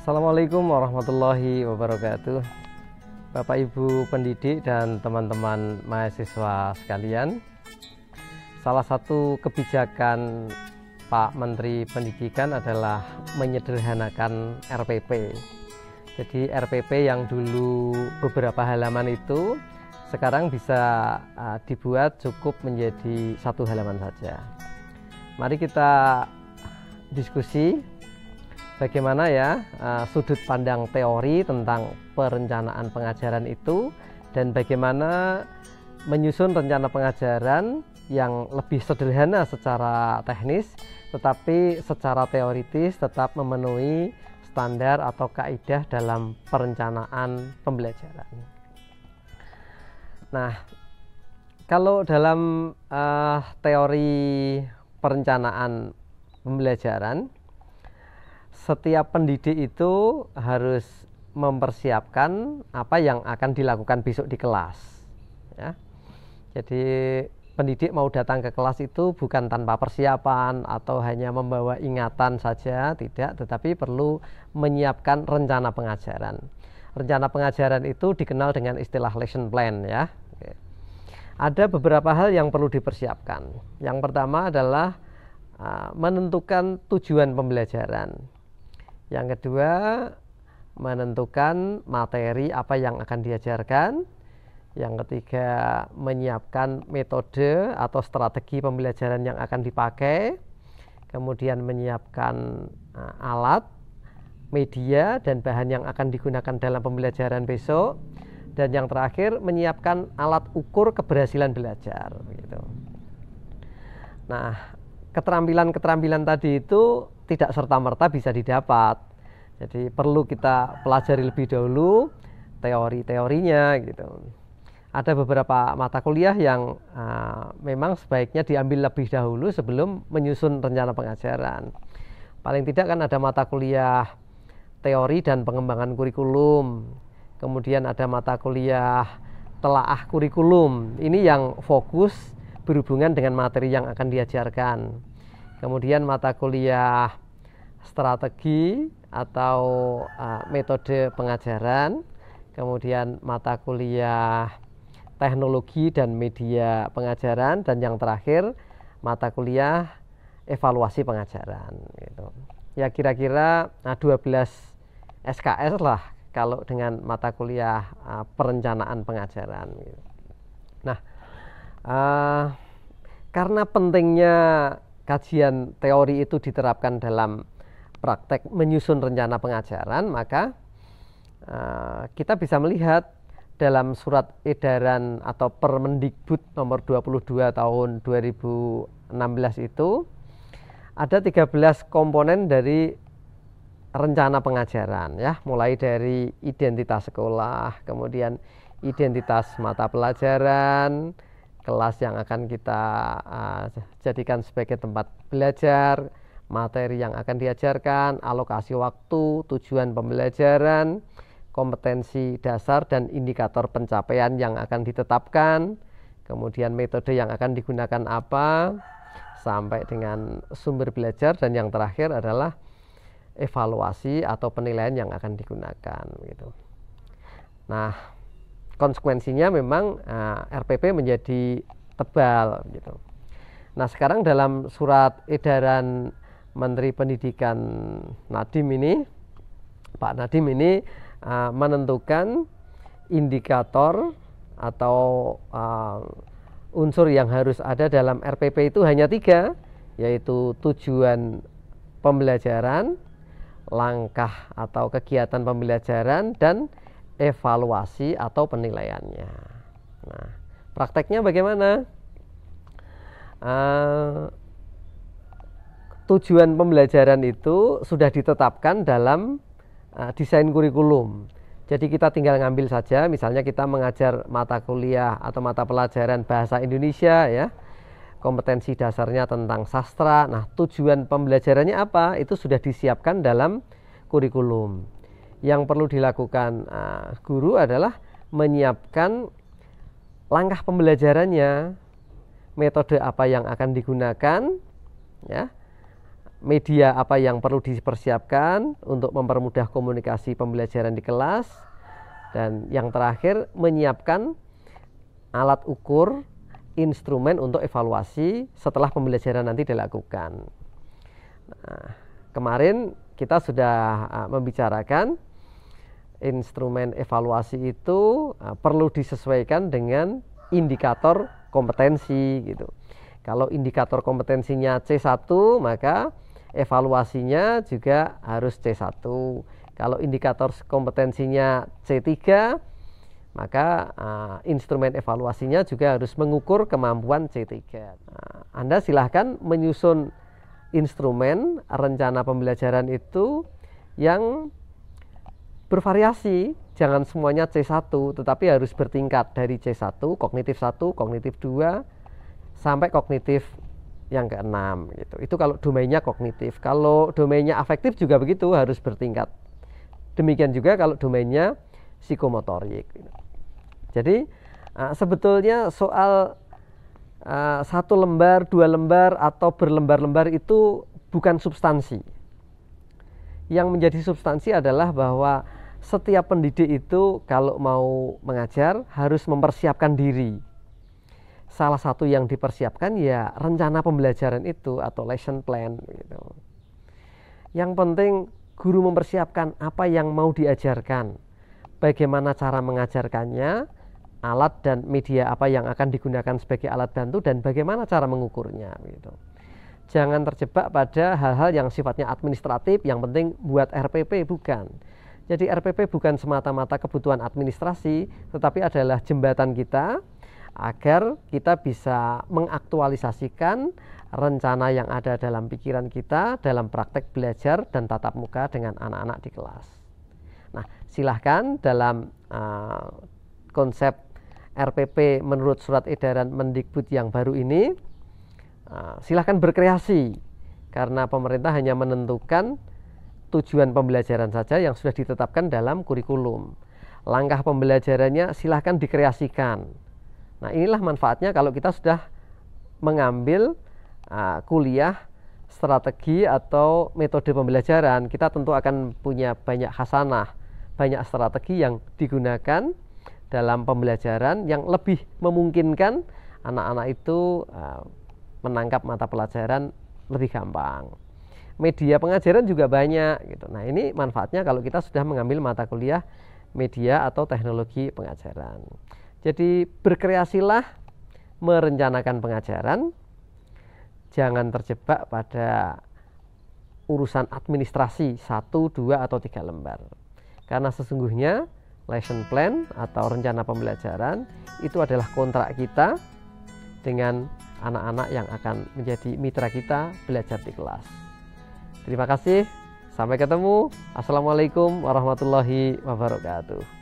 Assalamualaikum warahmatullahi wabarakatuh. Bapak Ibu pendidik dan teman-teman mahasiswa sekalian, salah satu kebijakan Pak Menteri Pendidikan adalah menyederhanakan RPP. Jadi RPP yang dulu beberapa halaman itu sekarang bisa dibuat cukup menjadi satu halaman saja. Mari kita diskusi bagaimana ya sudut pandang teori tentang perencanaan pengajaran itu, dan bagaimana menyusun rencana pengajaran yang lebih sederhana secara teknis tetapi secara teoritis tetap memenuhi standar atau kaidah dalam perencanaan pembelajaran. Nah, kalau dalam teori perencanaan pembelajaran, setiap pendidik itu harus mempersiapkan apa yang akan dilakukan besok di kelas ya. Jadi pendidik mau datang ke kelas itu bukan tanpa persiapan atau hanya membawa ingatan saja, tidak, tetapi perlu menyiapkan rencana pengajaran. Rencana pengajaran itu dikenal dengan istilah lesson plan ya. Ada beberapa hal yang perlu dipersiapkan. Yang pertama adalah menentukan tujuan pembelajaran. Yang kedua, menentukan materi apa yang akan diajarkan. Yang ketiga, menyiapkan metode atau strategi pembelajaran yang akan dipakai. Kemudian menyiapkan alat, media, dan bahan yang akan digunakan dalam pembelajaran besok. Dan yang terakhir, menyiapkan alat ukur keberhasilan belajar. Gitu. Nah, keterampilan-keterampilan tadi itu tidak serta-merta bisa didapat. Jadi perlu kita pelajari lebih dahulu teori-teorinya gitu. Ada beberapa mata kuliah yang memang sebaiknya diambil lebih dahulu sebelum menyusun rencana pengajaran. Paling tidak kan ada mata kuliah teori dan pengembangan kurikulum. Kemudian ada mata kuliah telaah kurikulum. Ini yang fokus berhubungan dengan materi yang akan diajarkan. Kemudian mata kuliah strategi atau metode pengajaran, kemudian mata kuliah teknologi dan media pengajaran, dan yang terakhir mata kuliah evaluasi pengajaran gitu. Ya kira-kira 12 SKS lah kalau dengan mata kuliah perencanaan pengajaran gitu. Nah, karena pentingnya kajian teori itu diterapkan dalam praktek menyusun rencana pengajaran, maka kita bisa melihat dalam surat edaran atau Permendikbud nomor 22 tahun 2016 itu ada 13 komponen dari rencana pengajaran ya, mulai dari identitas sekolah, kemudian identitas mata pelajaran, kelas yang akan kita jadikan sebagai tempat belajar, materi yang akan diajarkan, alokasi waktu, tujuan pembelajaran, kompetensi dasar dan indikator pencapaian yang akan ditetapkan, kemudian metode yang akan digunakan apa, sampai dengan sumber belajar, dan yang terakhir adalah evaluasi atau penilaian yang akan digunakan gitu. Nah, konsekuensinya memang RPP menjadi tebal gitu. Nah, sekarang dalam surat edaran Menteri Pendidikan Nadiem ini, Pak Nadiem ini menentukan indikator atau unsur yang harus ada dalam RPP itu hanya 3, yaitu tujuan pembelajaran, langkah atau kegiatan pembelajaran, dan evaluasi atau penilaiannya. Nah, prakteknya bagaimana? Tujuan pembelajaran itu sudah ditetapkan dalam desain kurikulum. Jadi kita tinggal ngambil saja, misalnya kita mengajar mata kuliah atau mata pelajaran bahasa Indonesia ya, kompetensi dasarnya tentang sastra. Nah, tujuan pembelajarannya apa? Itu sudah disiapkan dalam kurikulum. Yang perlu dilakukan guru adalah menyiapkan langkah pembelajarannya, metode apa yang akan digunakan ya, media apa yang perlu dipersiapkan untuk mempermudah komunikasi pembelajaran di kelas. Dan yang terakhir, menyiapkan alat ukur, instrumen untuk evaluasi setelah pembelajaran nanti dilakukan. Nah, kemarin kita sudah membicarakan instrumen evaluasi itu perlu disesuaikan dengan indikator kompetensi gitu. Kalau indikator kompetensinya C1, maka evaluasinya juga harus C1. Kalau indikator kompetensinya C3, maka instrumen evaluasinya juga harus mengukur kemampuan C3. Anda silahkan menyusun instrumen rencana pembelajaran itu yang bervariasi, jangan semuanya C1, tetapi harus bertingkat dari C1, kognitif 1, kognitif 2, sampai kognitif yang ke-6 gitu. Itu kalau domainnya kognitif. Kalau domainnya afektif juga begitu, harus bertingkat. Demikian juga kalau domainnya psikomotorik. Jadi sebetulnya soal 1 lembar, 2 lembar atau berlembar-lembar itu bukan substansi. Yang menjadi substansi adalah bahwa setiap pendidik itu kalau mau mengajar harus mempersiapkan diri. Salah satu yang dipersiapkan ya rencana pembelajaran itu atau lesson plan gitu. Yang penting guru mempersiapkan apa yang mau diajarkan, bagaimana cara mengajarkannya, alat dan media apa yang akan digunakan sebagai alat bantu, dan bagaimana cara mengukurnya gitu. Jangan terjebak pada hal-hal yang sifatnya administratif, yang penting buat RPP, bukan. Jadi RPP bukan semata-mata kebutuhan administrasi, tetapi adalah jembatan kita agar kita bisa mengaktualisasikan rencana yang ada dalam pikiran kita dalam praktek belajar dan tatap muka dengan anak-anak di kelas. Nah, silahkan dalam konsep RPP menurut surat edaran Mendikbud yang baru ini, silahkan berkreasi, karena pemerintah hanya menentukan tujuan pembelajaran saja yang sudah ditetapkan dalam kurikulum. Langkah pembelajarannya silahkan dikreasikan. Nah, inilah manfaatnya kalau kita sudah mengambil kuliah strategi atau metode pembelajaran. Kita tentu akan punya banyak khasanah, banyak strategi yang digunakan dalam pembelajaran yang lebih memungkinkan anak-anak itu menangkap mata pelajaran lebih gampang. Media pengajaran juga banyak gitu. Nah, ini manfaatnya kalau kita sudah mengambil mata kuliah media atau teknologi pengajaran. Jadi berkreasilah merencanakan pengajaran, jangan terjebak pada urusan administrasi 1, 2, atau 3 lembar. Karena sesungguhnya lesson plan atau rencana pembelajaran itu adalah kontrak kita dengan anak-anak yang akan menjadi mitra kita belajar di kelas. Terima kasih, sampai ketemu. Assalamualaikum warahmatullahi wabarakatuh.